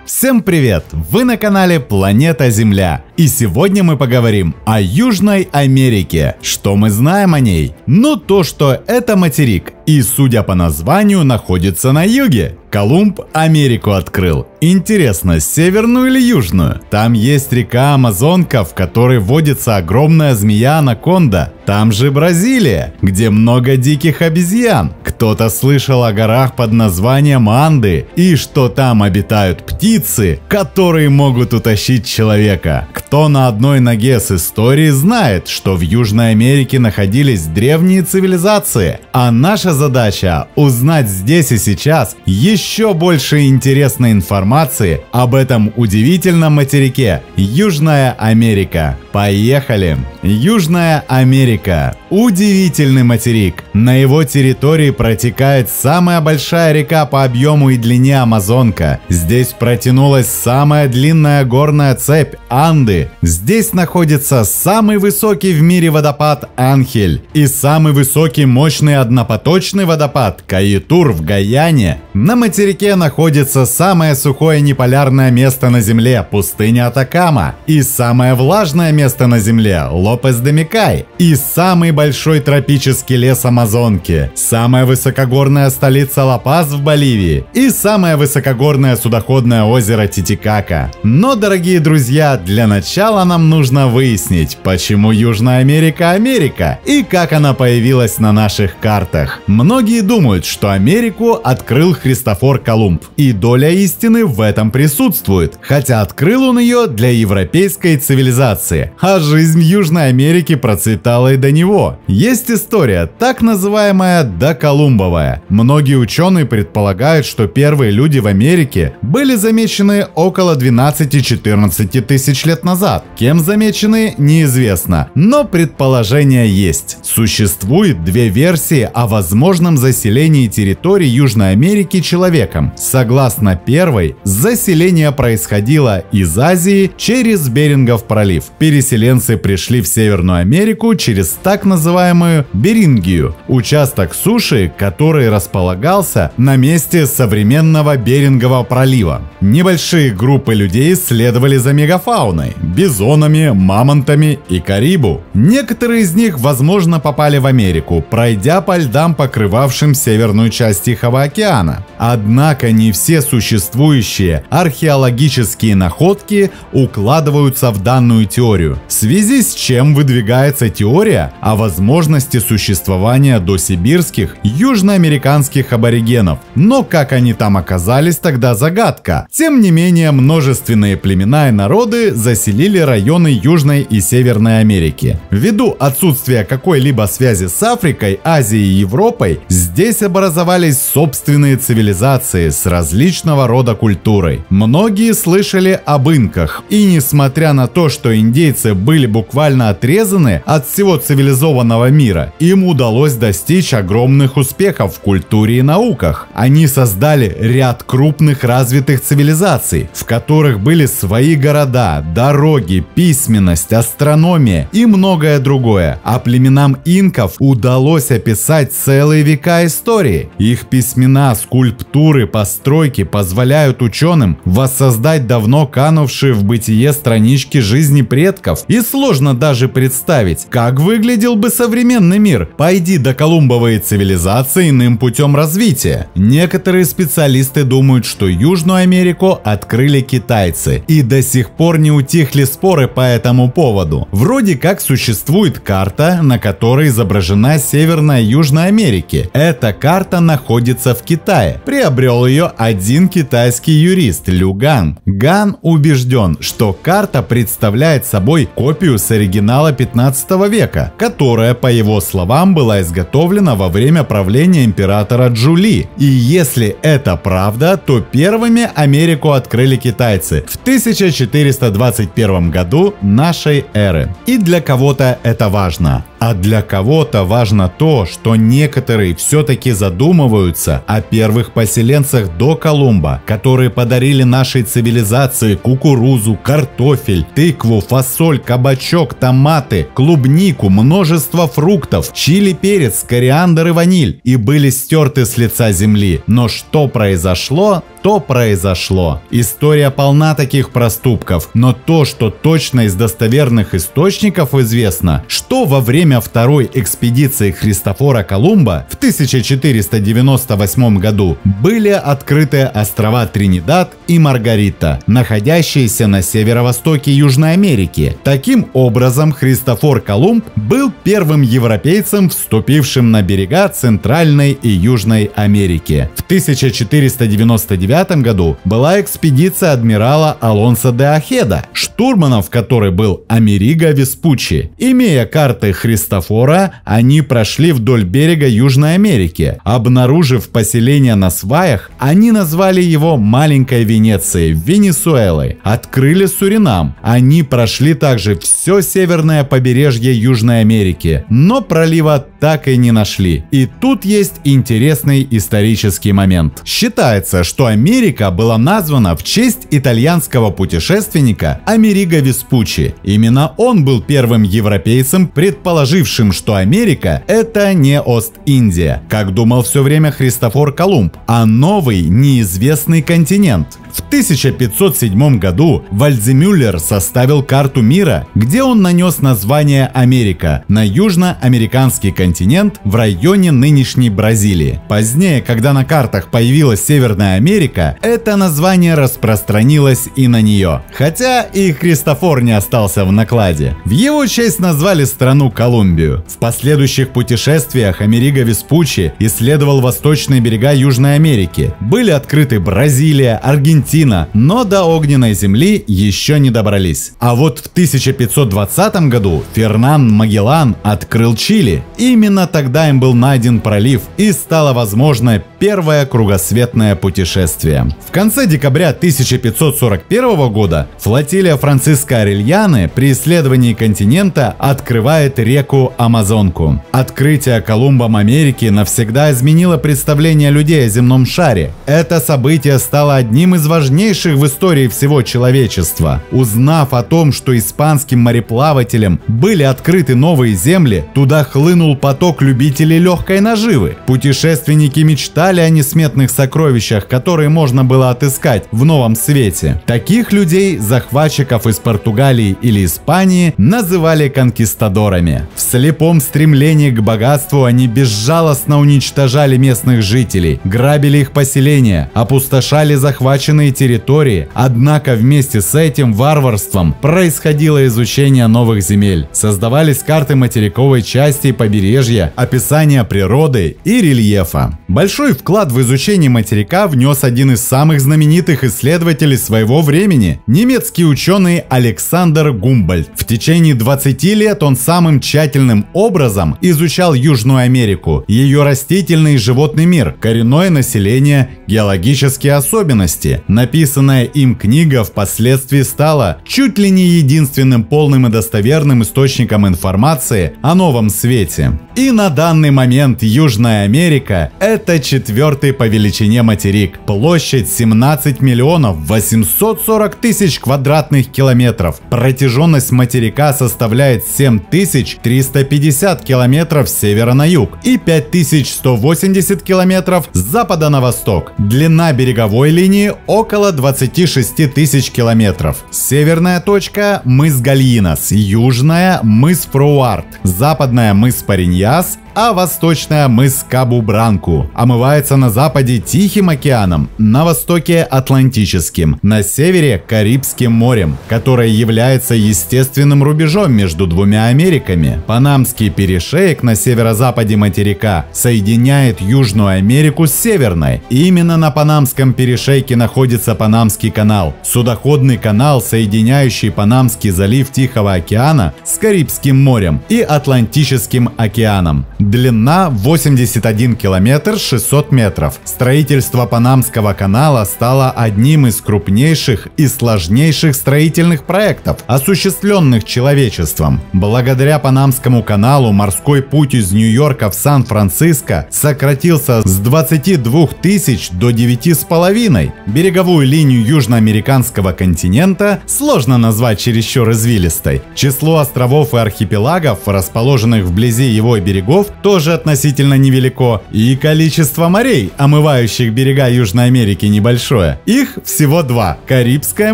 Всем привет! Вы на канале Планета Земля. И сегодня мы поговорим о Южной Америке. Что мы знаем о ней? Ну то, что это материк. И судя по названию, находится на юге. Колумб Америку открыл. Интересно, северную или южную? Там есть река Амазонка, в которой водится огромная змея-анаконда. Там же Бразилия, где много диких обезьян. Кто-то слышал о горах под названием Анды, и что там обитают птицы, которые могут утащить человека. Кто на одной ноге с историей знает, что в Южной Америке находились древние цивилизации, а наша задача узнать здесь и сейчас еще больше интересной информации об этом удивительном материке Южная Америка. Поехали! Южная Америка. Удивительный материк. На его территории протекает самая большая река по объему и длине Амазонка. Здесь протянулась самая длинная горная цепь Анды. Здесь находится самый высокий в мире водопад Анхель и самый высокий мощный однопоточный водопад Каитур в Гаяне. На материке находится самое сухое неполярное место на Земле – пустыня Атакама, и самое влажное место на Земле – Лопес-де-Микай, и самый большой тропический лес Амазонки, самая высокогорная столица Ла-Пас в Боливии и самое высокогорное судоходное озеро Титикака. Но, дорогие друзья, для начала нам нужно выяснить, почему Южная Америка Америка и как она появилась на наших картах. Многие думают, что Америку открыл Христофор Колумб, и доля истины в этом присутствует, хотя открыл он ее для европейской цивилизации, а жизнь в Южной Америке процветала и до него. Есть история, так называемая доколумбовая. Многие ученые предполагают, что первые люди в Америке были замечены около 12-14 тысяч лет назад. Кем замечены, неизвестно, но предположения есть. Существует две версии о возможном заселении территории Южной Америки человеком. Согласно первой, заселение происходило из Азии через Берингов пролив. Переселенцы пришли в Северную Америку через так называемую Берингию, участок суши, который располагался на месте современного Берингового пролива. Небольшие группы людей следовали за мегафауной – бизонами, мамонтами и карибу. Некоторые из них, возможно, попали в Америку, пройдя по льдам, покрывавшим северную часть Тихого океана. Однако не все существующие археологические находки укладываются в данную теорию, в связи с чем выдвигается теория о возможности существования досибирских южноамериканских аборигенов. Но как они там оказались, тогда загадка. Тем не менее, множественные племена и народы заселили районы Южной и Северной Америки. Ввиду отсутствия какой-либо связи с Африкой, Азией и Европой, здесь образовались собственные цивилизации с различного рода культурой. Многие слышали об инках, и несмотря на то, что индейцы были буквально отрезаны от всего цивилизованного мира, им удалось достичь огромных успехов в культуре и науках. Они создали ряд крупных развитых цивилизаций, в которых были свои города, дороги, письменность, астрономия и многое другое. А племенам инков удалось описать целые века истории. Их письмена, скульптуры, постройки позволяют ученым воссоздать давно канувшие в бытие странички жизни предков. И сложно даже представить, как выглядел бы современный мир, пойди доколумбовые цивилизации иным путем развития. Некоторые специалисты думают, что Южную Америку открыли китайцы, и до сих пор не утихли споры по этому поводу. Вроде как существует карта, на которой изображена Северная и Южная Америки. Эта карта находится в Китае. Приобрел ее один китайский юрист Лю Ган. Ган убежден, что карта представляет собой копию с оригинала 15 века, которая, по его словам, была изготовлена во время правления императора Джули. И если это правда, то первыми Америку открыли китайцы в 1421 году нашей эры. И для кого-то это важно. А для кого-то важно то, что некоторые все-таки задумываются о первых поселенцах до Колумба, которые подарили нашей цивилизации кукурузу, картофель, тыкву, фасоль, кабачок, томаты, клубнику, множество фруктов, чили, перец, кориандр и ваниль, и были стерты с лица земли. Но что произошло, что произошло. История полна таких проступков, но то, что точно из достоверных источников известно, что во время второй экспедиции Христофора Колумба в 1498 году были открыты острова Тринидад и Маргарита, находящиеся на северо-востоке Южной Америки. Таким образом, Христофор Колумб был первым европейцем, вступившим на берега Центральной и Южной Америки. В 1499 году была экспедиция адмирала Алонсо де Охеда, штурманом в которой был Америго Веспуччи. Имея карты Христофора, они прошли вдоль берега Южной Америки. Обнаружив поселение на сваях, они назвали его Маленькой Венецией, Венесуэлой. Открыли Суринам. Они прошли также все северное побережье Южной Америки, но пролива так и не нашли. И тут есть интересный исторический момент. Считается, что Америка была названа в честь итальянского путешественника Америго Веспуччи. Именно он был первым европейцем, предположившим, что Америка – это не Ост-Индия, как думал все время Христофор Колумб, а новый неизвестный континент. В 1507 году Вальдемюллер составил карту мира, где он нанес название Америка на южноамериканский континент в районе нынешней Бразилии. Позднее, когда на картах появилась Северная Америка, это название распространилось и на нее. Хотя и Христофор не остался в накладе. В его честь назвали страну Колумбию. В последующих путешествиях Америго Веспуччи исследовал восточные берега Южной Америки. Были открыты Бразилия, Аргентина, но до огненной земли еще не добрались. А вот в 1520 году Фернан Магеллан открыл Чили. Именно тогда им был найден пролив и стало возможно первое кругосветное путешествие. В конце декабря 1541 года флотилия Франциско Орельяно при исследовании континента открывает реку Амазонку. Открытие Колумбом Америки навсегда изменило представление людей о земном шаре. Это событие стало одним из важнейших в истории всего человечества. Узнав о том, что испанским мореплавателям были открыты новые земли, туда хлынул поток любителей легкой наживы. Путешественники мечтали о несметных сокровищах, которые можно было отыскать в новом свете. Таких людей, захватчиков из Португалии или Испании, называли конкистадорами. В слепом стремлении к богатству они безжалостно уничтожали местных жителей, грабили их поселения, опустошали захваченные территории. Однако вместе с этим варварством происходило изучение новых земель. Создавались карты материковой части и побережья, описания природы и рельефа. Большой вклад в изучение материка внес один из самых знаменитых исследователей своего времени – немецкий ученый Александр Гумбольдт. В течение 20 лет он самым тщательным образом изучал Южную Америку, ее растительный и животный мир, коренное население, геологические особенности. Написанная им книга впоследствии стала чуть ли не единственным полным и достоверным источником информации о новом свете. И на данный момент Южная Америка – это четвертый по величине материк. Площадь 17 миллионов 840 тысяч квадратных километров. Протяженность материка составляет 7350 километров с севера на юг и 5180 километров с запада на восток. Длина береговой линии около 26 тысяч километров. Северная точка – мыс Гальинас, южная – мыс Фруарт, западная – мыс Париньяс, а восточная мыс Кабу-Бранку. Омывается на западе Тихим океаном, на востоке Атлантическим, на севере Карибским морем, которое является естественным рубежом между двумя Америками. Панамский перешеек на северо-западе материка соединяет Южную Америку с Северной. Именно на Панамском перешейке находится Панамский канал, судоходный канал, соединяющий Панамский залив Тихого океана с Карибским морем и Атлантическим океаном. Длина 81 километр 600 метров. Строительство Панамского канала стало одним из крупнейших и сложнейших строительных проектов, осуществленных человечеством. Благодаря Панамскому каналу морской путь из Нью-Йорка в Сан-Франциско сократился с 22 тысяч до 9,5. Береговая Береговую линию южноамериканского континента сложно назвать чересчур извилистой. Число островов и архипелагов, расположенных вблизи его берегов, тоже относительно невелико, и количество морей, омывающих берега Южной Америки, небольшое. Их всего два: Карибское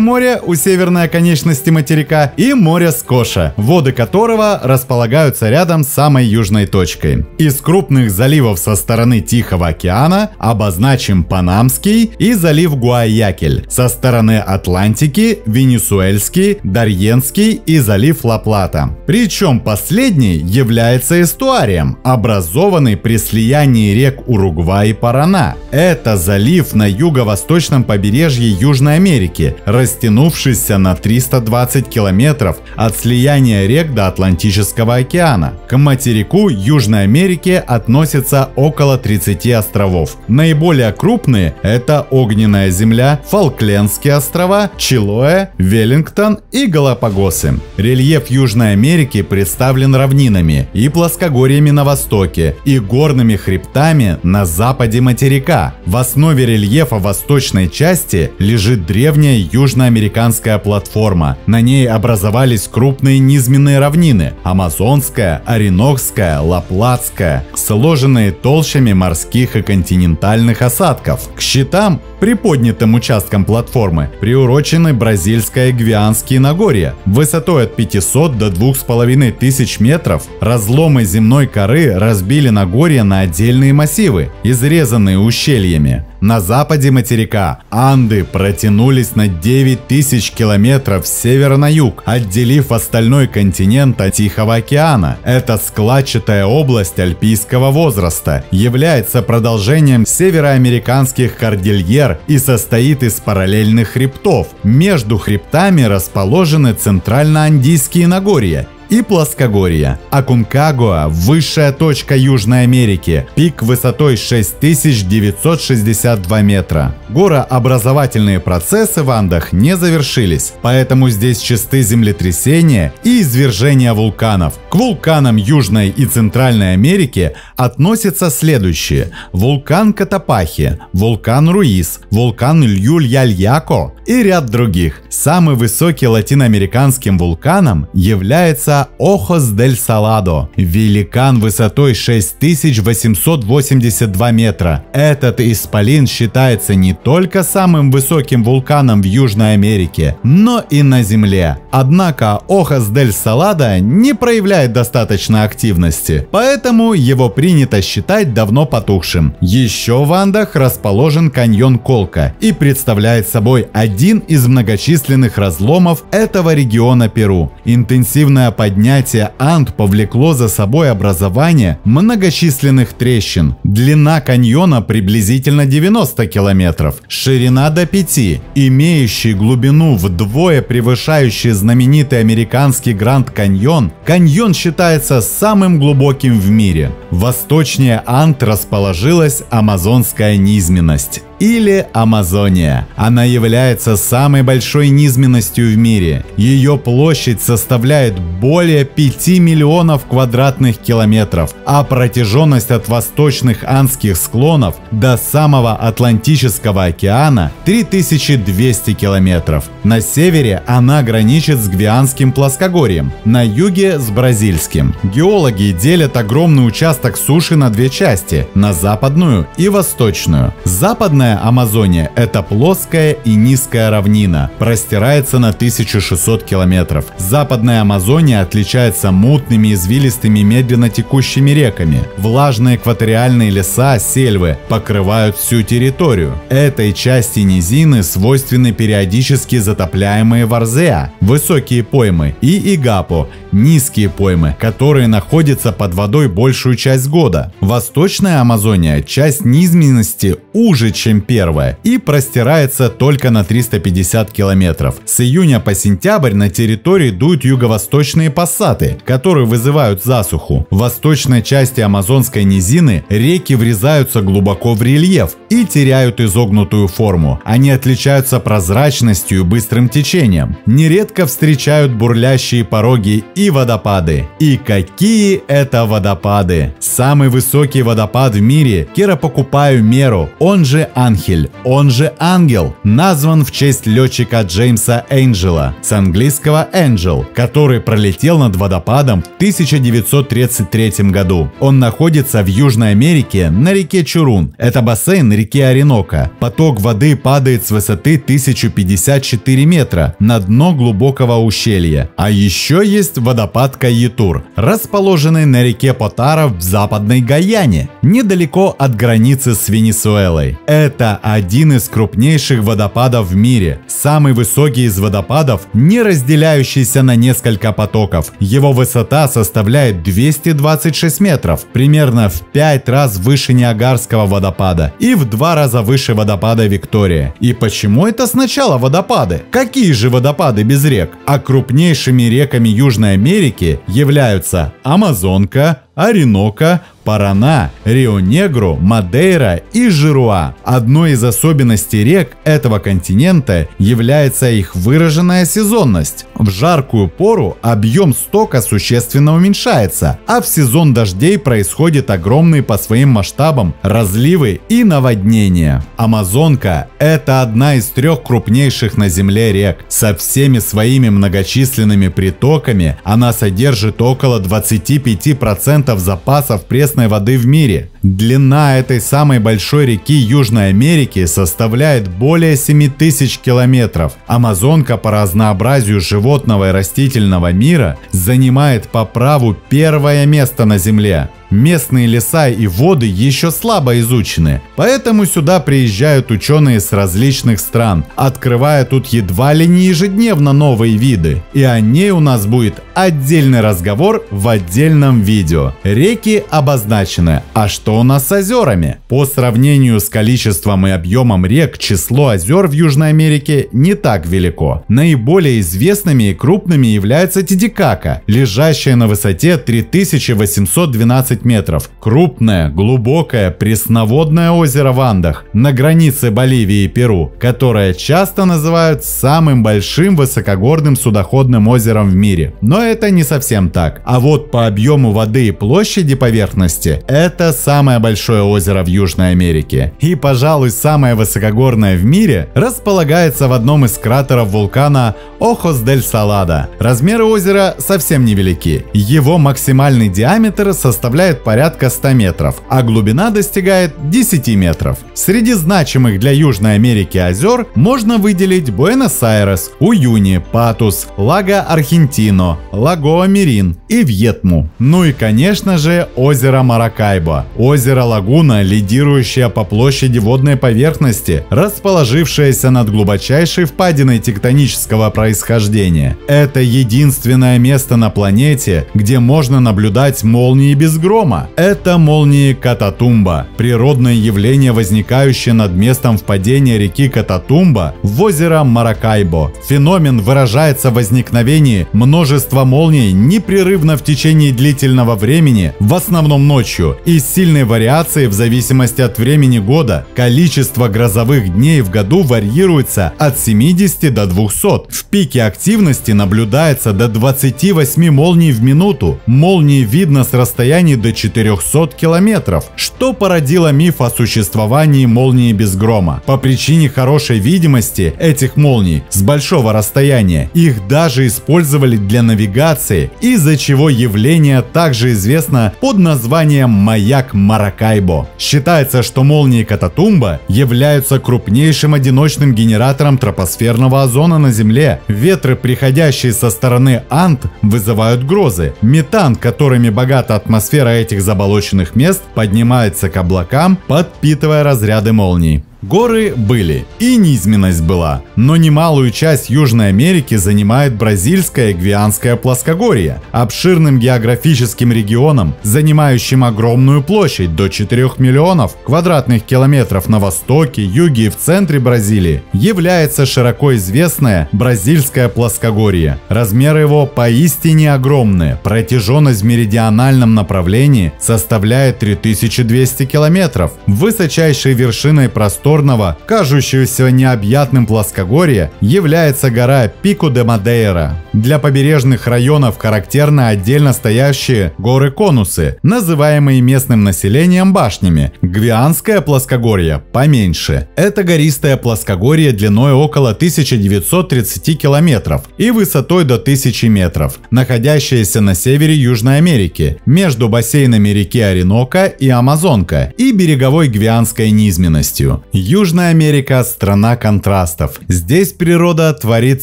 море у северной оконечности материка и море Скоша, воды которого располагаются рядом с самой южной точкой. Из крупных заливов со стороны Тихого океана обозначим Панамский и залив Гуаякиль, со стороны Атлантики Венесуэльский, Дарьенский и залив Ла-Плата. Причем последний является эстуарием, образованный при слиянии рек Уругвай и Парана. Это залив на юго-восточном побережье Южной Америки, растянувшийся на 320 километров от слияния рек до Атлантического океана. К материку Южной Америки относится около 30 островов. Наиболее крупные — это Огненная земля, Фолклендские острова, Чилоэ, Веллингтон и Галапагосы. Рельеф Южной Америки представлен равнинами и плоскогорьями на востоке и горными хребтами на западе материка. В основе рельефа восточной части лежит древняя южноамериканская платформа. На ней образовались крупные низменные равнины – Амазонская, Оренокская, Ла-Платская, сложенные толщами морских и континентальных осадков. К щитам, приподнятым участкам платформы, приурочены Бразильское и Гвианские Нагорья. Высотой от 500 до 2500 метров разломы земной коры разбили Нагорья на отдельные массивы, изрезанные ущельями. На западе материка Анды протянулись на 9000 километров с севера на юг, отделив остальной континент от Тихого океана. Эта складчатая область альпийского возраста является продолжением североамериканских кордильер и состоит из параллельных хребтов. Между хребтами расположены центрально-андийские Нагорья и плоскогорья. Аконкагуа – высшая точка Южной Америки, пик высотой 6962 метра. Горообразовательные процессы в Андах не завершились, поэтому здесь часты землетрясения и извержения вулканов. К вулканам Южной и Центральной Америки относятся следующие: вулкан Котопахи, вулкан Руис, вулкан Льюльяльяко и ряд других. Самый высокий латиноамериканским вулканом является Охос-дель-Саладо, великан высотой 6882 метра. Этот исполин считается не только самым высоким вулканом в Южной Америке, но и на Земле. Однако Охос-дель-Саладо не проявляет достаточно активности, поэтому его принято считать давно потухшим. Еще в Андах расположен каньон Колка и представляет собой один из многочисленных разломов этого региона Перу. Интенсивное поднятие Анд повлекло за собой образование многочисленных трещин. Длина каньона приблизительно 90 километров, ширина до 5, имеющий глубину вдвое превышающий знаменитый американский Гранд Каньон. Каньон считается самым глубоким в мире. Восточнее Анд расположилась Амазонская низменность или Амазония. Она является самой большой низменностью в мире. Ее площадь составляет более 5 миллионов квадратных километров, а протяженность от восточных андских склонов до самого Атлантического океана 3200 километров. На севере она граничит с Гвианским плоскогорьем, на юге с Бразильским. Геологи делят огромный участок суши на две части, на западную и восточную. Западная Амазония – это плоская и низкая равнина, простирается на 1600 километров. Западная Амазония отличается мутными, извилистыми, медленно текущими реками. Влажные экваториальные леса, сельвы покрывают всю территорию. Этой части низины свойственны периодически затопляемые варзеа, высокие поймы, и игапо, низкие поймы, которые находятся под водой большую часть года. Восточная Амазония – часть низменности уже, чем первая, и простирается только на 350 километров. С июня по сентябрь на территории дуют юго-восточные пассаты, которые вызывают засуху. В восточной части Амазонской низины реки врезаются глубоко в рельеф и теряют изогнутую форму. Они отличаются прозрачностью и быстрым течением. Нередко встречают бурлящие пороги и водопады. И какие это водопады! Самый высокий водопад в мире – Керапокупаю-Меру, он же Анхель, он же Ангел, назван в честь летчика Джеймса Энджела, с английского Angel, который пролетел над водопадом в 1933 году. Он находится в Южной Америке на реке Чурун. Это бассейн реки Оренока. Поток воды падает с высоты 1054 метра на дно глубокого ущелья. А еще есть водопад Кайетур, расположенный на реке Потара в Западной Гаяне, недалеко от границы с Венесуэлой. Это один из крупнейших водопадов в мире, самый высокий из водопадов, не разделяющийся на несколько потоков. Его высота составляет 226 метров, примерно в 5 раз выше Ниагарского водопада и в 2 раза выше водопада Виктория. И почему это сначала водопады? Какие же водопады без рек? А крупнейшими реками Южной Америки являются Амазонка, Оренока, Парана, Рио-Негро, Мадейра и Жируа. Одной из особенностей рек этого континента является их выраженная сезонность. В жаркую пору объем стока существенно уменьшается, а в сезон дождей происходят огромные по своим масштабам разливы и наводнения. Амазонка – это одна из 3 крупнейших на Земле рек. Со всеми своими многочисленными притоками она содержит около 25% запасов пресной воды в мире. Длина этой самой большой реки Южной Америки составляет более 7000 километров. Амазонка по разнообразию животного и растительного мира занимает по праву 1-е место на Земле. Местные леса и воды еще слабо изучены, поэтому сюда приезжают ученые с различных стран, открывая тут едва ли не ежедневно новые виды. И о ней у нас будет отдельный разговор в отдельном видео. Реки обозначены, а что у нас с озерами? По сравнению с количеством и объемом рек, число озер в Южной Америке не так велико. Наиболее известными и крупными является Титикака, лежащая на высоте 3812 метров. Крупное, глубокое, пресноводное озеро в Андах на границе Боливии и Перу, которое часто называют самым большим высокогорным судоходным озером в мире. Но это не совсем так. А вот по объему воды и площади поверхности это самое большое озеро в Южной Америке. И, пожалуй, самое высокогорное в мире располагается в одном из кратеров вулкана Охос-дель-Саладо. Размеры озера совсем невелики. Его максимальный диаметр составляет порядка 100 метров, а глубина достигает 10 метров. Среди значимых для Южной Америки озер можно выделить Буэнос-Айрес, Уюни, Патус, Лаго Архентино, Лагоа Мирин и Вьетму. Ну и, конечно же, озеро Маракайбо. Озеро-лагуна, лидирующее по площади водной поверхности, расположившееся над глубочайшей впадиной тектонического происхождения. Это единственное место на планете, где можно наблюдать молнии без грома. Это молнии Кататумба, природное явление, возникающее над местом впадения реки Кататумба в озеро Маракайбо. Феномен выражается в возникновении множества молний непрерывно в течение длительного времени, в основном ночью, и сильной вариацией в зависимости от времени года. Количество грозовых дней в году варьируется от 70 до 200. В пике активности наблюдается до 28 молний в минуту. Молнии видно с расстояния до 400 километров, что породило миф о существовании молнии без грома. По причине хорошей видимости этих молний с большого расстояния их даже использовали для навигации, из-за чего явление также известно под названием маяк Маракайбо. Считается, что молнии Кататумба являются крупнейшим одиночным генератором тропосферного озона на Земле. Ветры, приходящие со стороны Анд, вызывают грозы. Метан, которыми богата атмосфера этих заболоченных мест, поднимается к облакам, подпитывая разряды молний. Горы были, и низменность была, но немалую часть Южной Америки занимает бразильское и гвианское плоскогорье, обширным географическим регионом, занимающим огромную площадь до 4 миллионов квадратных километров на востоке, юге и в центре Бразилии, является широко известное бразильское плоскогорье. Размеры его поистине огромные, протяженность в меридиональном направлении составляет 3200 километров, высочайшей вершиной простора черного, кажущегося необъятным плоскогорья, является гора Пико-де-Мадейра. Для побережных районов характерны отдельно стоящие горы-конусы, называемые местным населением башнями. Гвианское плоскогорье поменьше. Это гористое плоскогорье длиной около 1930 километров и высотой до 1000 метров, находящееся на севере Южной Америки, между бассейнами реки Ориноко и Амазонка и береговой гвианской низменностью. Южная Америка – страна контрастов. Здесь природа творит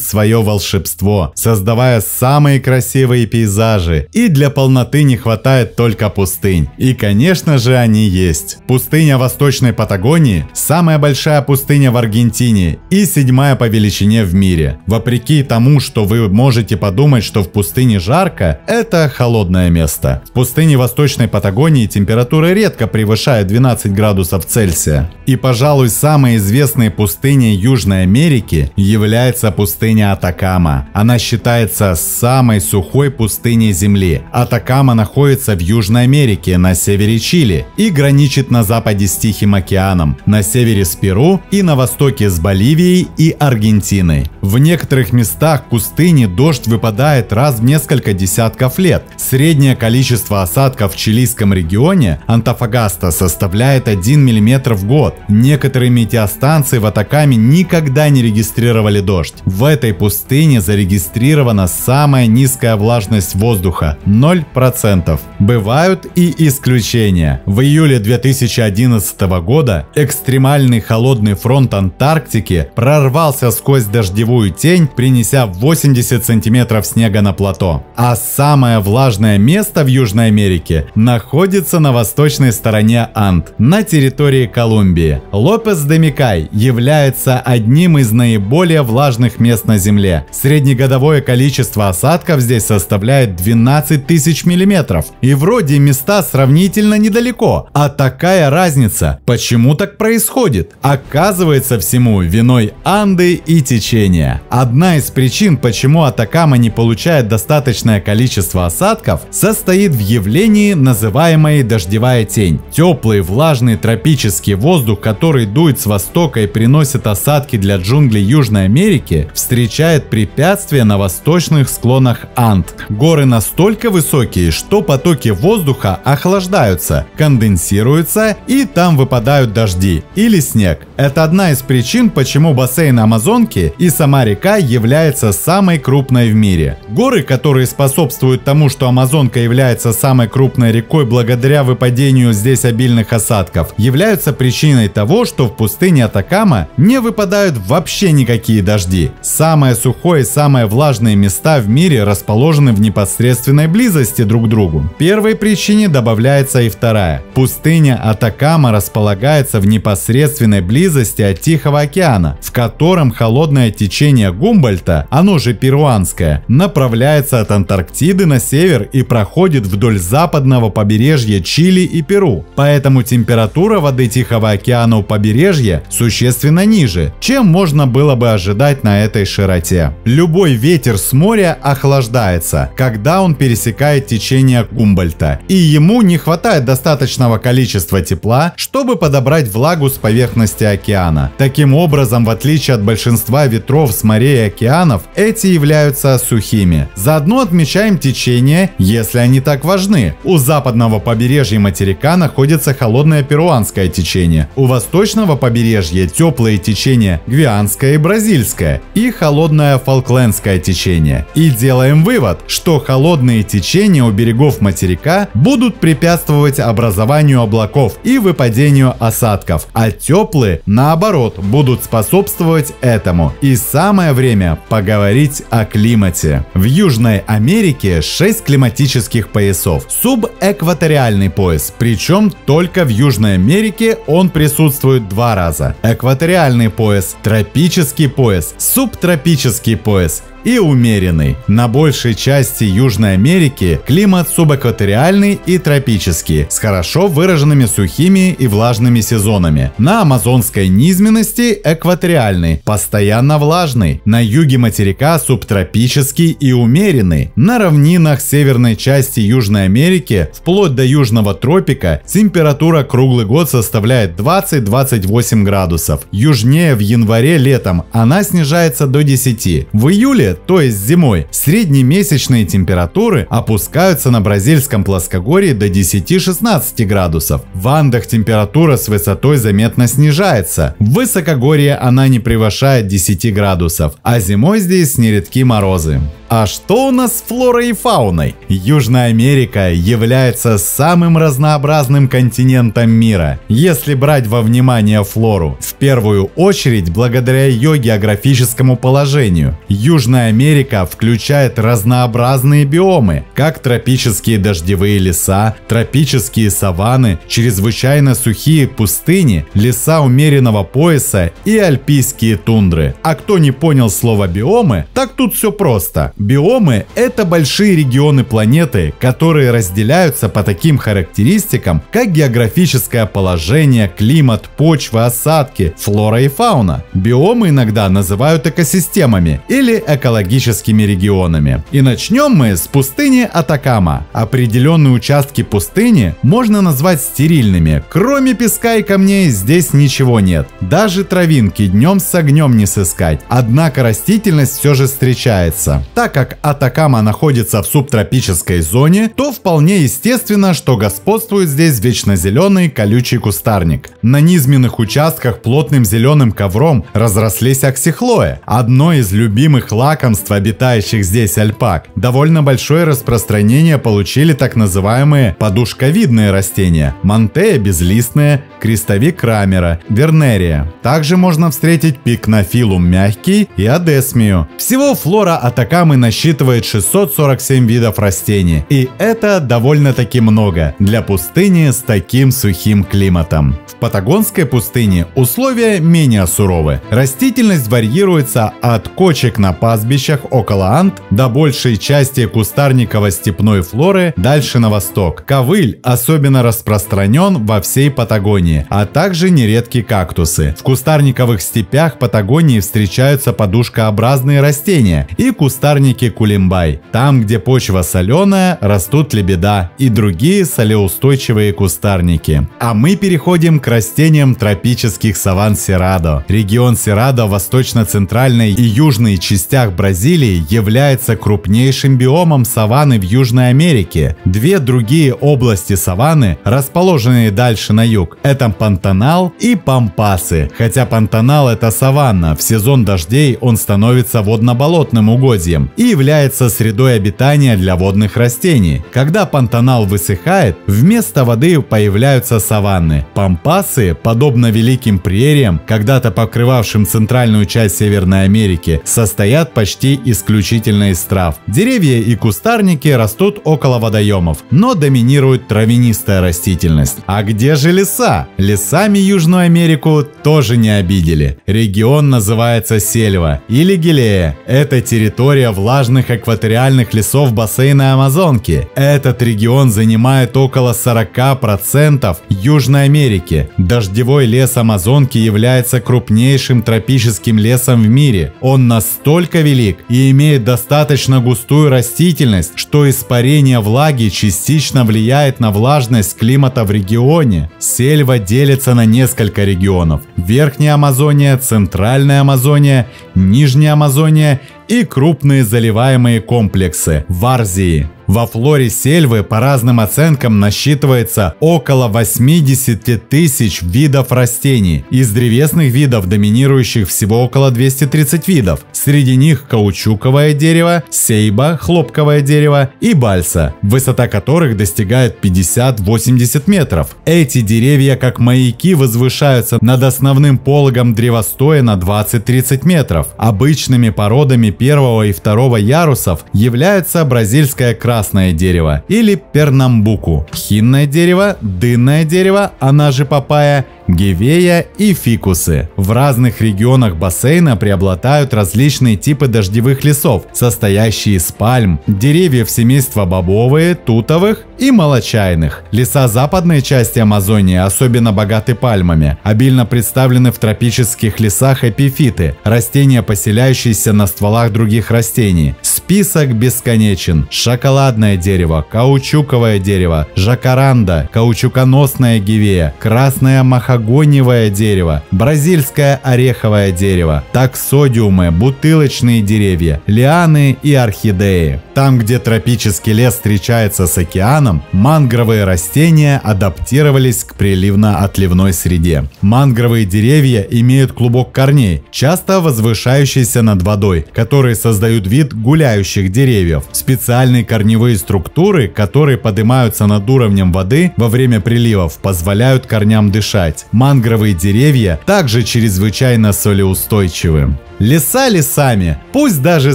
свое волшебство, создавая самые красивые пейзажи, и для полноты не хватает только пустынь. И, конечно же, они есть. Пустыня Восточной Патагонии – самая большая пустыня в Аргентине и 7-я по величине в мире. Вопреки тому, что вы можете подумать, что в пустыне жарко, это холодное место. В пустыне Восточной Патагонии температура редко превышает 12 градусов Цельсия. И, пожалуй, самой известной пустыней Южной Америки является пустыня Атакама. Она считается самой сухой пустыней Земли. Атакама находится в Южной Америке, на севере Чили, и граничит на западе с Тихим океаном, на севере с Перу и на востоке с Боливией и Аргентиной. В некоторых местах пустыни дождь выпадает раз в несколько десятков лет. Среднее количество осадков в чилийском регионе Антофагаста составляет 1 мм в год. Некоторые метеостанции в Атакаме никогда не регистрировали дождь. В этой пустыне зарегистрирована самая низкая влажность воздуха – 0%. Бывают и исключения. В июле 2011 года экстремальный холодный фронт Антарктики прорвался сквозь дождевую тень, принеся 80 сантиметров снега на плато. А самое влажное место в Южной Америке находится на восточной стороне Анд, на территории Колумбии. Лопес-де-Микай является одним из наиболее влажных мест на Земле. Среднегодовое количество осадков здесь составляет 12 тысяч миллиметров. И вроде места сравнительно недалеко. А такая разница. Почему так происходит? Оказывается, всему виной Анды и течения. Одна из причин, почему Атакама не получает достаточное количество осадков, состоит в явлении, называемой дождевая тень. Теплый, влажный тропический воздух, который дует с востока и приносит осадки для джунглей Южной Америки, встречает препятствия на восточных склонах Анд. Горы настолько высокие, что потоки воздуха охлаждаются, конденсируются и там выпадают дожди или снег. Это одна из причин, почему бассейн Амазонки и сама река является самой крупной в мире. Горы, которые способствуют тому, что Амазонка является самой крупной рекой благодаря выпадению здесь обильных осадков, являются причиной того, что в пустыне Атакама не выпадают вообще никакие дожди. Самое сухое и самые влажные места в мире расположены в непосредственной близости друг к другу. Первой причине добавляется и вторая. Пустыня Атакама располагается в непосредственной близости от Тихого океана, в котором холодное течение Гумбольдта, оно же перуанское, направляется от Антарктиды на север и проходит вдоль западного побережья Чили и Перу. Поэтому температура воды Тихого океана у побережья существенно ниже, чем можно было бы ожидать на этой широте. Любой ветер с моря охлаждается, когда он пересекает течение Гумбольдта, и ему не хватает достаточного количества тепла, чтобы подобрать влагу с поверхности океана. Таким образом, в отличие от большинства ветров с морей и океанов, эти являются сухими. Заодно отмечаем течения, если они так важны. У западного побережья материка находится холодное перуанское течение, у восточного побережья теплые течения гвианское и бразильское, и холодное фолклендское течение. И делаем вывод, что холодные течения у берегов материка будут препятствовать образованию облаков и выпадению осадков, а теплые, наоборот, будут способствовать этому. И самое время поговорить о климате. В Южной Америке 6 климатических поясов. Субэкваториальный пояс, причем только в Южной Америке он присутствует 2 раза. Экваториальный пояс, тропический пояс, субтропический пояс и умеренный. На большей части Южной Америки климат субэкваториальный и тропический, с хорошо выраженными сухими и влажными сезонами. На амазонской низменности экваториальный, постоянно влажный. На юге материка субтропический и умеренный. На равнинах северной части Южной Америки, вплоть до южного тропика, температура круглый год составляет 20-28 градусов. Южнее в январе летом она снижается до 10. В июле, то есть зимой, среднемесячные температуры опускаются на бразильском плоскогорье до 10-16 градусов. В Андах температура с высотой заметно снижается. В высокогорье она не превышает 10 градусов, а зимой здесь нередки морозы. А что у нас с флорой и фауной? Южная Америка является самым разнообразным континентом мира. Если брать во внимание флору, в первую очередь благодаря ее географическому положению. Южная Америка включает разнообразные биомы, как тропические дождевые леса, тропические саванны, чрезвычайно сухие пустыни, леса умеренного пояса и альпийские тундры. А кто не понял слово биомы, так тут все просто. Биомы – это большие регионы планеты, которые разделяются по таким характеристикам, как географическое положение, климат, почва, осадки, флора и фауна. Биомы иногда называют экосистемами или экологическими регионами. И начнем мы с пустыни Атакама. Определенные участки пустыни можно назвать стерильными. Кроме песка и камней здесь ничего нет. Даже травинки днем с огнем не сыскать. Однако растительность все же встречается. Так как Атакама находится в субтропической зоне, то вполне естественно, что господствует здесь вечнозеленый колючий кустарник. На низменных участках плотным зеленым ковром разрослись аксихлои, одно из любимых лакомств обитающих здесь альпак. Довольно большое распространение получили так называемые подушковидные растения – мантея безлистная, крестовик Крамера, вернерия. Также можно встретить пикнофилум мягкий и адесмию. Всего флора Атакамы насчитывает 647 видов растений, и это довольно-таки много для пустыни с таким сухим климатом. В Патагонской пустыне условия менее суровы. Растительность варьируется от кочек на пастбищах около Анд до большей части кустарниково-степной флоры дальше на восток. Ковыль особенно распространен во всей Патагонии, а также нередки кактусы. В кустарниковых степях Патагонии встречаются подушкообразные растения и кустарники кулимбай. Там, где почва соленая, растут лебеда и другие солеустойчивые кустарники. А мы переходим к растениям тропических саванн Серрадо. Регион Серрадо в восточно-центральной и южной частях Бразилии является крупнейшим биомом саванны в Южной Америке. Две другие области саванны, расположенные дальше на юг, это Пантанал и Пампасы. Хотя Пантанал это саванна, в сезон дождей он становится водно-болотным угодьем и является средой обитания для водных растений. Когда Пантанал высыхает, вместо воды появляются саванны. Пампасы, подобно великим прериям, когда-то покрывавшим центральную часть Северной Америки, состоят почти исключительно из трав. Деревья и кустарники растут около водоемов, но доминирует травянистая растительность. А где же леса? Лесами Южную Америку тоже не обидели. Регион называется Сельва или Гилея. Это территория влажных экваториальных лесов бассейна Амазонки. Этот регион занимает около 40% Южной Америки. Дождевой лес Амазонки является крупнейшим тропическим лесом в мире. Он настолько велик и имеет достаточно густую растительность, что испарение влаги частично влияет на влажность климата в регионе. Сельва делится на несколько регионов: Верхняя Амазония, Центральная Амазония, Нижняя Амазония и крупные заливаемые комплексы Варзии. Во флоре сельвы по разным оценкам насчитывается около 80 тысяч видов растений. Из древесных видов доминирующих всего около 230 видов. Среди них каучуковое дерево, сейба, хлопковое дерево и бальса, высота которых достигает 50-80 метров. Эти деревья как маяки возвышаются над основным пологом древостоя на 20-30 метров. Обычными породами первого и второго ярусов являются бразильская красная красное дерево или пернамбуку, хинное дерево, дынное дерево, она же папайя, гевея и фикусы. В разных регионах бассейна преобладают различные типы дождевых лесов, состоящие из пальм, деревьев семейства бобовые, тутовых и молочайных. Леса западной части Амазонии особенно богаты пальмами. Обильно представлены в тропических лесах эпифиты, растения, поселяющиеся на стволах других растений. Список бесконечен. Шоколадное дерево, каучуковое дерево, жакаранда, каучуконосная гевея, красное махагониевое дерево, бразильское ореховое дерево, таксодиумы, бутылочные деревья, лианы и орхидеи. Там, где тропический лес встречается с океаном, мангровые растения адаптировались к приливно-отливной среде. Мангровые деревья имеют клубок корней, часто возвышающийся над водой, которые создают вид гуляющих деревьев. Специальные корневые структуры, которые поднимаются над уровнем воды во время приливов, позволяют корням дышать. Мангровые деревья также чрезвычайно солеустойчивы. Леса лесами, пусть даже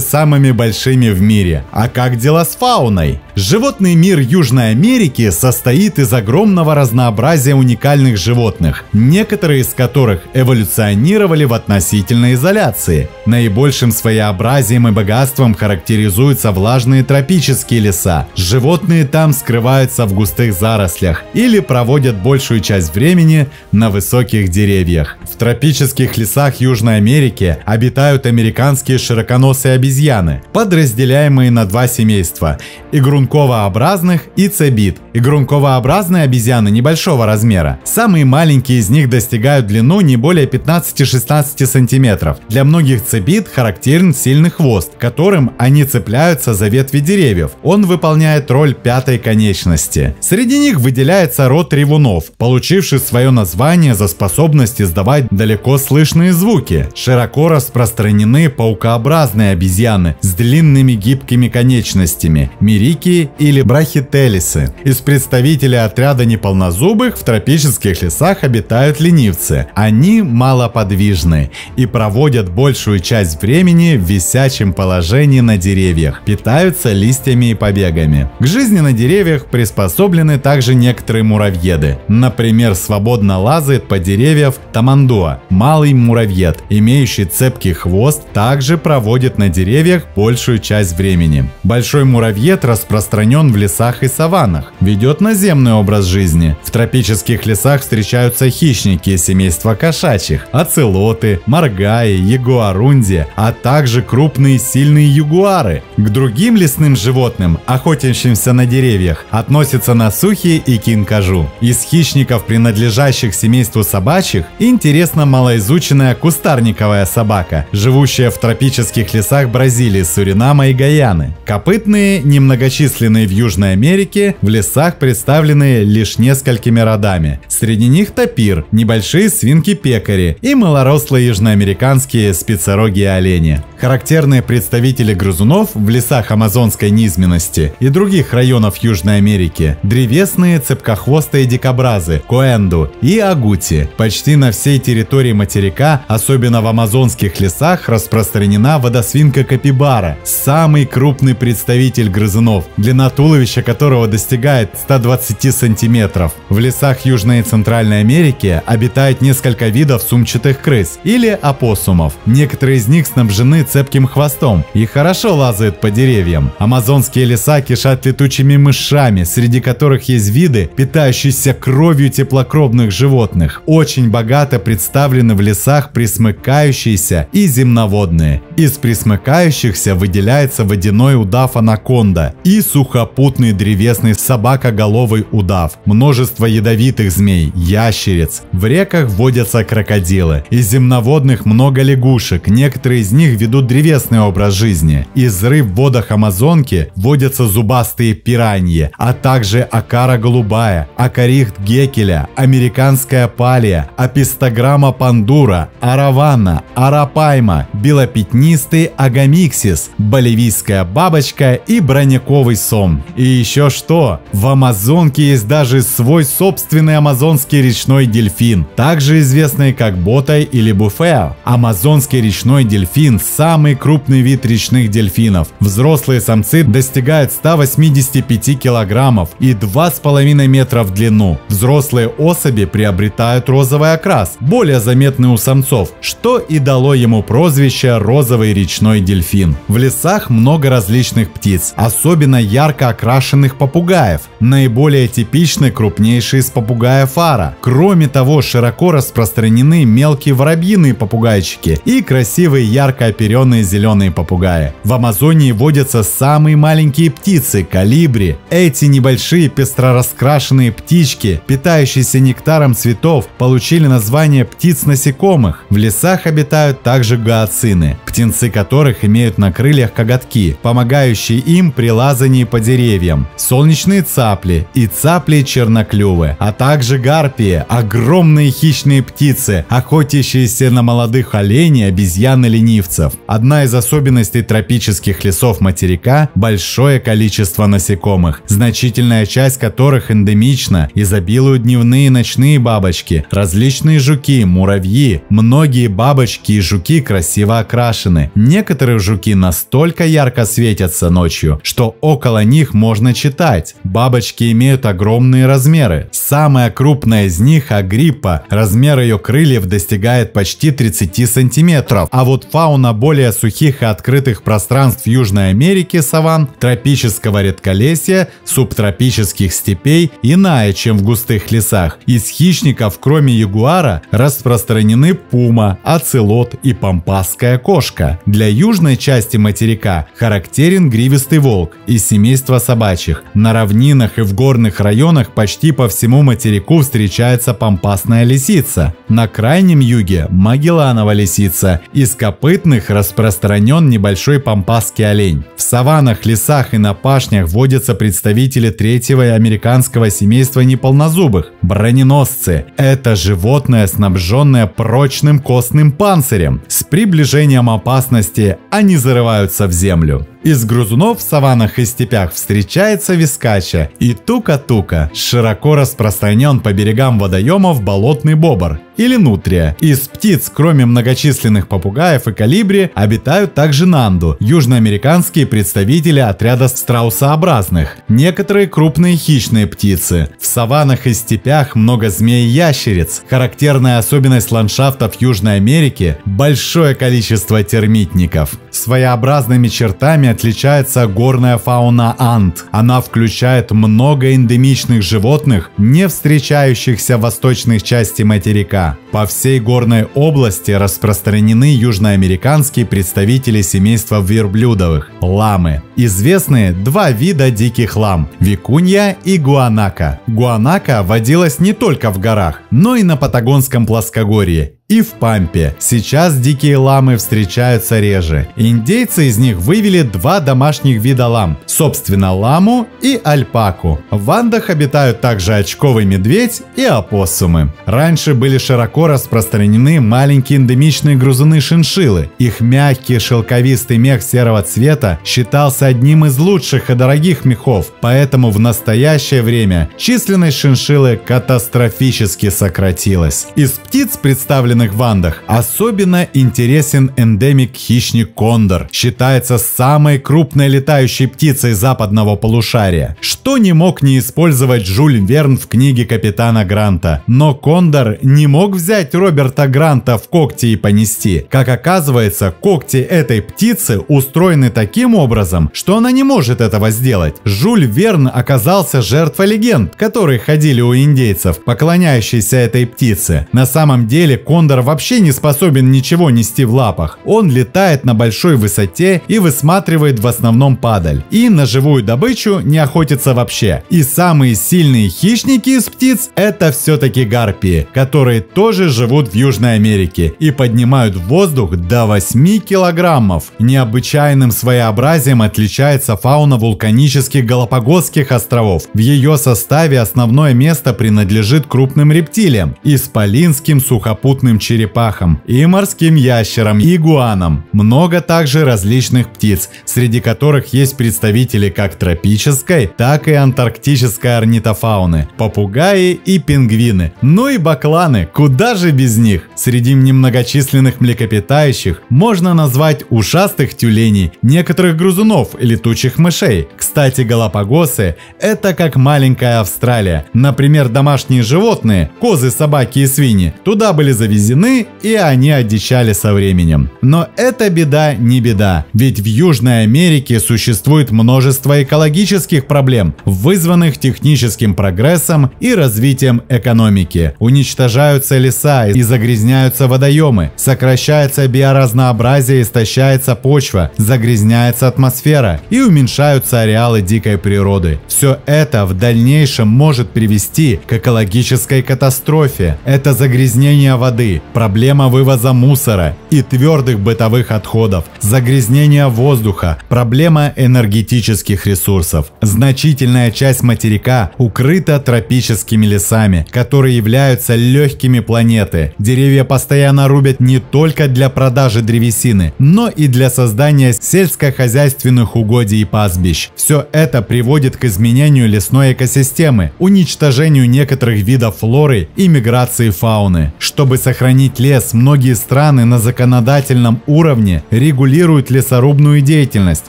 самыми большими в мире. А как дела с фауной? Животный мир Южной Америки состоит из огромного разнообразия уникальных животных, некоторые из которых эволюционировали в относительной изоляции. Наибольшим своеобразием и богатством характеризуются влажные тропические леса. Животные там скрываются в густых зарослях или проводят большую часть времени на высоких деревьях. В тропических лесах Южной Америки обитают американские широконосые обезьяны, подразделяемые на два семейства – игрунковообразных и цебит. Игрунковообразные обезьяны небольшого размера. Самые маленькие из них достигают длину не более 15-16 см. Для многих цебит характерен сильный хвост, которым они цепляются за ветви деревьев. Он выполняет роль пятой конечности. Среди них выделяется род ревунов, получивший свое название за способность издавать далеко слышные звуки. Широко распространены паукообразные обезьяны с длинными гибкими конечностями – мирики или брахителисы. Из представителей отряда неполнозубых в тропических лесах обитают ленивцы. Они малоподвижны и проводят большую часть времени в висячем положении на деревьях, питаются листьями и побегами. К жизни на деревьях приспособлены также некоторые муравьеды. Например, свободно лазает по деревьям тамандуа, малый муравьед, имеющий цепкий хвост, также проводит на деревьях большую часть времени. Большой муравьед распространен в лесах и саваннах, ведет наземный образ жизни. В тропических лесах встречаются хищники семейства кошачьих, оцелоты, моргаи, ягуарунди, а также крупные сильные ягуары. К другим лесным животным, охотящимся на деревьях, относятся насухи и кинкажу. Из хищников, принадлежащих семейству собачьих, интересна малоизученная кустарниковая собака, живущая в тропических лесах Бразилии, Суринама и Гаяны. Копытные, немногочисленные в Южной Америке, в лесах представлены лишь несколькими родами. Среди них тапир, небольшие свинки-пекари и малорослые южноамериканские спицерогие олени. Характерные представители грызунов в лесах амазонской низменности и других районов Южной Америки – древесные цепкохвостые дикобразы, коэнду и агути. Почти на всей территории материка, особенно в амазонских лесах, распространена водосвинка капибара, самый крупный представитель грызунов, длина туловища которого достигает 120 сантиметров. В лесах Южной и Центральной Америки обитает несколько видов сумчатых крыс или опоссумов. Некоторые из них снабжены цепким хвостом и хорошо лазают по деревьям. Амазонские леса кишат летучими мышами, среди которых есть виды, питающиеся кровью теплокровных животных. Очень богато представлены в лесах пресмыкающиеся и земноводные. Из пресмыкающихся выделяется водяной удав анаконда и сухопутный древесный собакоголовый удав. Множество ядовитых змей, ящериц. В реках водятся крокодилы. Из земноводных много лягушек, некоторые из них ведут древесный образ жизни. Из рыб в водах Амазонки водятся зубастые пираньи, а также акара голубая, акарихт гекеля, американская палия, апистограмма пандура, аравана, арапа кайма, белопятнистый агамиксис, боливийская бабочка и броняковый сом. И еще что? В Амазонке есть даже свой собственный амазонский речной дельфин, также известный как ботай или буфео. Амазонский речной дельфин – самый крупный вид речных дельфинов. Взрослые самцы достигают 185 килограммов и 2,5 метра в длину. Взрослые особи приобретают розовый окрас, более заметный у самцов, что и дало ему прозвище «розовый речной дельфин». В лесах много различных птиц, особенно ярко окрашенных попугаев. Наиболее типичны крупнейшие из попугаев ара. Кроме того, широко распространены мелкие воробьиные попугайчики и красивые ярко оперенные зеленые попугаи. В Амазонии водятся самые маленькие птицы – колибри. Эти небольшие пестро раскрашенные птички, питающиеся нектаром цветов, получили название птиц-насекомых. В лесах обитают также гаоцины, птенцы которых имеют на крыльях коготки, помогающие им при лазании по деревьям, солнечные цапли и цапли черноклювы, а также гарпии, огромные хищные птицы, охотящиеся на молодых оленей, обезьян и ленивцев. Одна из особенностей тропических лесов материка – большое количество насекомых, значительная часть которых эндемична, изобилуют дневные и ночные бабочки, различные жуки, муравьи. Многие бабочки и жуки красиво окрашены. Некоторые жуки настолько ярко светятся ночью, что около них можно читать. Бабочки имеют огромные размеры. Самая крупная из них – агриппа. Размер ее крыльев достигает почти 30 сантиметров. А вот фауна более сухих и открытых пространств Южной Америки, саванн, тропического редколесья, субтропических степей иная, чем в густых лесах. Из хищников, кроме ягуара, распространены пума, оцелот и пампасская кошка. Для южной части материка характерен гривистый волк из семейства собачьих. На равнинах и в горных районах почти по всему материку встречается пампасная лисица. На крайнем юге – магелланова лисица. Из копытных распространен небольшой пампасский олень. В саваннах, лесах и на пашнях водятся представители третьего американского семейства неполнозубых – броненосцы. Это животное, снабженное прочным костным панцирем. С приближением опасности они зарываются в землю. Из грызунов в саваннах и степях встречается вискача и тука-тука. Широко распространен по берегам водоемов болотный бобр или нутрия. Из птиц, кроме многочисленных попугаев и колибри, обитают также нанду, южноамериканские представители отряда страусообразных. Некоторые крупные хищные птицы. В саваннах и степях много змей и ящериц. Характерная особенность ландшафтов Южной Америки – большое количество термитников. Своеобразными чертами отличается горная фауна Анд. Она включает много эндемичных животных, не встречающихся в восточной части материка. По всей горной области распространены южноамериканские представители семейства верблюдовых – ламы. Известны два вида диких лам – викунья и гуанака. Гуанака водилась не только в горах, но и на Патагонском плоскогорье и в Пампе. Сейчас дикие ламы встречаются реже. Индейцы из них вывели два домашних вида лам, собственно ламу и альпаку. В Андах обитают также очковый медведь и опоссумы. Раньше были широко распространены маленькие эндемичные грызуны-шиншиллы. Их мягкий шелковистый мех серого цвета считался одним из лучших и дорогих мехов, поэтому в настоящее время численность шиншиллы катастрофически сократилась. Из птиц, представленных в Андах, особенно интересен эндемик-хищник кондор. Считается самой крупной летающей птицей западного полушария, что не мог не использовать Жюль Верн в книге капитана Гранта. Но кондор не мог взять Роберта Гранта в когти и понести. Как оказывается, когти этой птицы устроены таким образом, что она не может этого сделать. Жюль Верн оказался жертвой легенд, которые ходили у индейцев, поклоняющиеся этой птице. На самом деле кондор вообще не способен ничего нести в лапах. Он летает на большой высоте и высматривает в основном падаль. И на живую добычу не охотится вообще. И самые сильные хищники из птиц – это все-таки гарпии, которые тоже живут в Южной Америке и поднимают в воздух до 8 килограммов. Необычайным своеобразием отличается фауна вулканических Галапагосских островов. В ее составе основное место принадлежит крупным рептилиям – исполинским сухопутным крупным черепахам, и морским ящерам, и игуанам. Много также различных птиц, среди которых есть представители как тропической, так и антарктической орнитофауны, попугаи и пингвины. Ну и бакланы, куда же без них? Среди немногочисленных млекопитающих можно назвать ушастых тюленей, некоторых грызунов и летучих мышей. Кстати, Галапагосы – это как маленькая Австралия. Например, домашние животные, козы, собаки и свиньи, туда были завезены, и они одичали со временем. Но эта беда не беда, ведь в Южной Америке существует множество экологических проблем, вызванных техническим прогрессом и развитием экономики. Уничтожаются леса и загрязняются водоемы, сокращается биоразнообразие, истощается почва, загрязняется атмосфера и уменьшаются ареалы дикой природы. Все это в дальнейшем может привести к экологической катастрофе. Это загрязнение воды, проблема вывоза мусора и твердых бытовых отходов, загрязнение воздуха, проблема энергетических ресурсов. Значительная часть материка укрыта тропическими лесами, которые являются легкими планеты. Деревья постоянно рубят не только для продажи древесины, но и для создания сельскохозяйственных угодий и пастбищ. Все это приводит к изменению лесной экосистемы, уничтожению некоторых видов флоры и миграции фауны. Чтобы сохранить лес, многие страны на законодательном уровне регулируют лесорубную деятельность.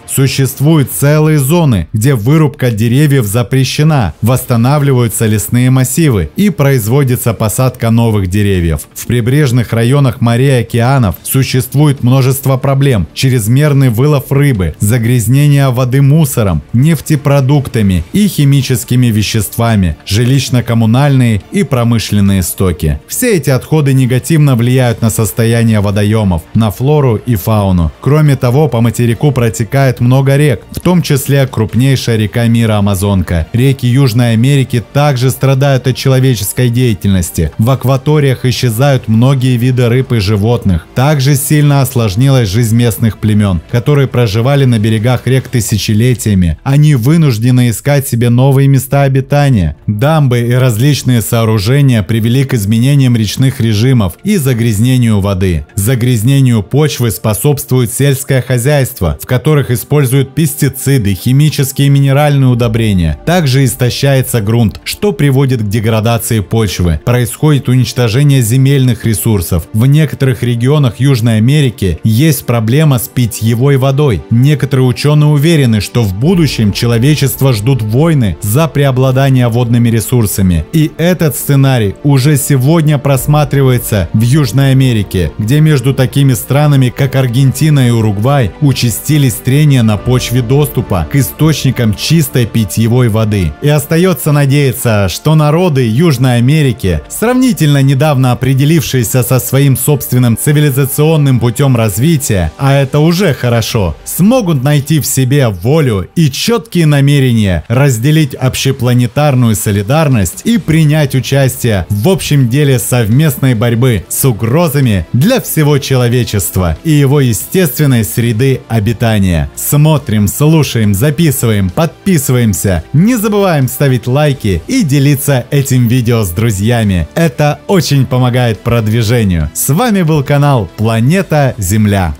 Существуют целые зоны, где вырубка деревьев запрещена, восстанавливаются лесные массивы и производится посадка новых деревьев. В прибрежных районах морей и океанов существует множество проблем: чрезмерный вылов рыбы, загрязнение воды мусором, нефтепродуктами и химическими веществами, жилищно-коммунальные и промышленные стоки. Все эти отходы негативно влияют на состояние водоемов, на флору и фауну. Кроме того, по материку протекает много рек, в том числе крупнейшая река мира Амазонка. Реки Южной Америки также страдают от человеческой деятельности. В акваториях исчезают многие виды рыб и животных. Также сильно осложнилась жизнь местных племен, которые проживали на берегах рек тысячелетиями. Они вынуждены искать себе новые места обитания. Дамбы и различные сооружения привели к изменениям речных режимов и загрязнению воды. Загрязнению почвы способствует сельское хозяйство, в которых используют пестициды, химические и минеральные удобрения. Также истощается грунт, что приводит к деградации почвы. Происходит уничтожение земельных ресурсов. В некоторых регионах Южной Америки есть проблема с питьевой водой. Некоторые ученые уверены, что в будущем человечество ждут войны за преобладание водными ресурсами. И этот сценарий уже сегодня просматривается в Южной Америке, где между такими странами, как Аргентина и Уругвай, участились трения на почве доступа к источникам чистой питьевой воды. И остается надеяться, что народы Южной Америки, сравнительно недавно определившиеся со своим собственным цивилизационным путем развития, а это уже хорошо, смогут найти в себе волю и четкие намерения разделить общепланетарную солидарность и принять участие в общем деле совместной борьбы с угрозами для всего человечества и его естественной среды обитания. Смотрим, слушаем, записываем, подписываемся. Не забываем ставить лайки и делиться этим видео с друзьями. Это очень помогает продвижению. С вами был канал Планета Земля.